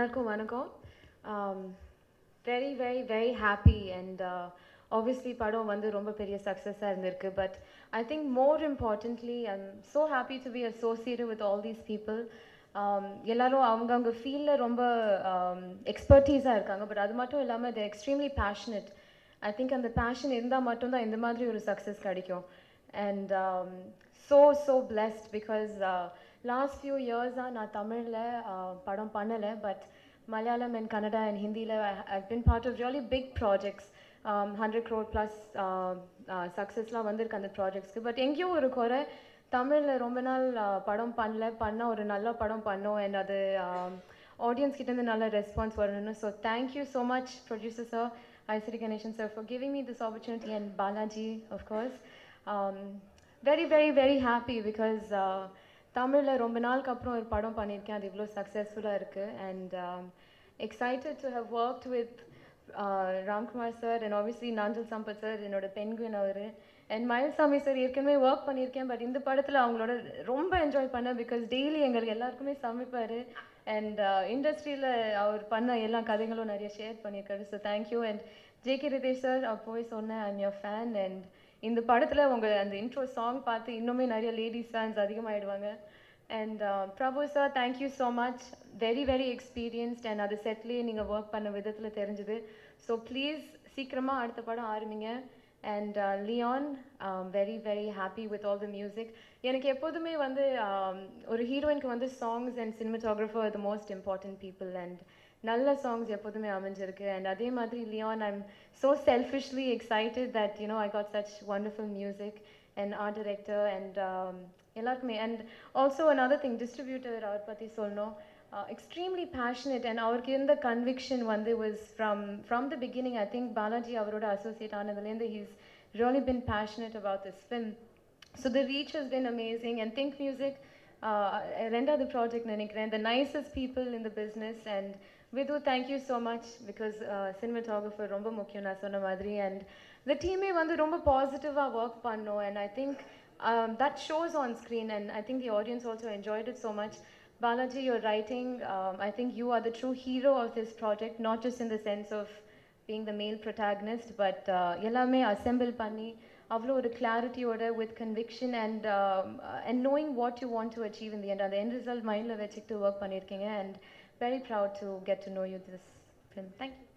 எல்லாருக்கும் வணக்கம். Very very very happy and obviously படம் வந்து ரொம்ப பெரிய சக்ஸஸா இருந்திருக்கு. But I think more importantly I'm so happy to be associated with all these people. எல்லாரும் அவங்க ஃபீல்ட்ல ரொம்ப எக்ஸ்பர்டீஸா இருக்காங்க. பட் அது மட்டும் இல்லாம they're extremely passionate. I think அந்த passion இருந்தா மட்டும் தான் இந்த மாதிரி ஒரு சக்ஸஸ் கிடைக்கும். And so blessed because last few years நான் தமிழ்ல படம் பண்ணல. But Malayalam and Kannada and Hindi I've been part of really big projects. 100 crore plus success la vandirukku and projects ku. But எங்கேயோ ஒரு குறை தமிழ்ல ரொம்ப நாள் படம் பண்ண ஒரு நல்ல படம் பண்ணோம் and அது audience கிட்ட இருந்து நல்ல ரெஸ்பான்ஸ் வரணும். So thank you so much producer sir, Aisiri Ganeshan sir, for giving me this opportunity, and Balaji of course. Very very very happy because தமிழ்ல ரொம்ப நாளுக்கு அப்புறம் ஒரு படம் பண்ணியிருக்கேன். அது இவ்வளோ சக்ஸஸ்ஃபுல்லாக இருக்குது. And excited to have worked with Ramkumar sir and obviously Nanjal Sampath sir, என்னோட பெண்குயின் அவர், and மயில்சாமி சார் ஏற்கனவே ஒர்க் பண்ணியிருக்கேன். பட் இந்த படத்தில் அவங்களோட ரொம்ப என்ஜாய் பண்ணேன் பிகாஸ் டெய்லி எங்களுக்கு எல்லாருக்குமே சமைப்பார். அண்ட் இண்டஸ்ட்ரியில் அவர் பண்ண எல்லா கதைகளும் நிறைய ஷேர் பண்ணியிருக்காரு. So thank you. And JK Ritesh sir போய் சொன்னேன் ஐம் யோர் ஃபேன். அண்ட் இந்த படத்தில் உங்கள் அந்த இன்ட்ரோ சாங் பார்த்து இன்னுமே நிறைய லேடிஸ் ஃபேன்ஸ் அதிகமாகிடுவாங்க. And Prabhu sir thank you so much. Very very experienced and அது செட்லேயே நீங்கள் ஒர்க் பண்ண விதத்தில் தெரிஞ்சுது. ஸோ ப்ளீஸ் சீக்கிரமாக அடுத்த படம் ஆரம்பிங்க. And Leon very very happy with all the music. எனக்கு எப்போதுமே வந்து ஒரு ஹீரோயினுக்கு வந்து songs and cinematographer the most important people. And நல்ல சாங்ஸ் எப்போதுமே அமைஞ்சிருக்கு. அண்ட் அதே மாதிரி Leon I'm so selfishly excited that I got such wonderful music and art director and எல்லாருக்குமே. And also another thing, distributor அவர் பற்றி சொல்லணும். Extremely passionate and அவருக்கு இருந்த conviction வந்து was from the beginning. I think Balaji அவரோட associate ஆனதுலேருந்து he's really been passionate about this film. So the reach has been amazing. And Think Music ரெண்டாவது project நினைக்கிறேன். The nicest people in the business. And Vidhu, thank you so much because cinematographer ரொம்ப முக்கியம் நான் சொன்ன மாதிரி. And the team வந்து ரொம்ப பாசிட்டிவாக ஒர்க் பண்ணோம். And I think that shows on screen, and I think the audience also enjoyed it so much. Balaji, your writing, I think you are the true hero of this project, not just in the sense of being the male protagonist, but எல்லாமே assemble பண்ணி அவ்வளோ ஒரு கிளாரிட்டியோட with conviction and knowing what you want to achieve in the end. அந்த end result மைண்டில் வச்சுக்கிட்டு work பண்ணியிருக்கீங்க. And very proud to get to know you this film. Thank you.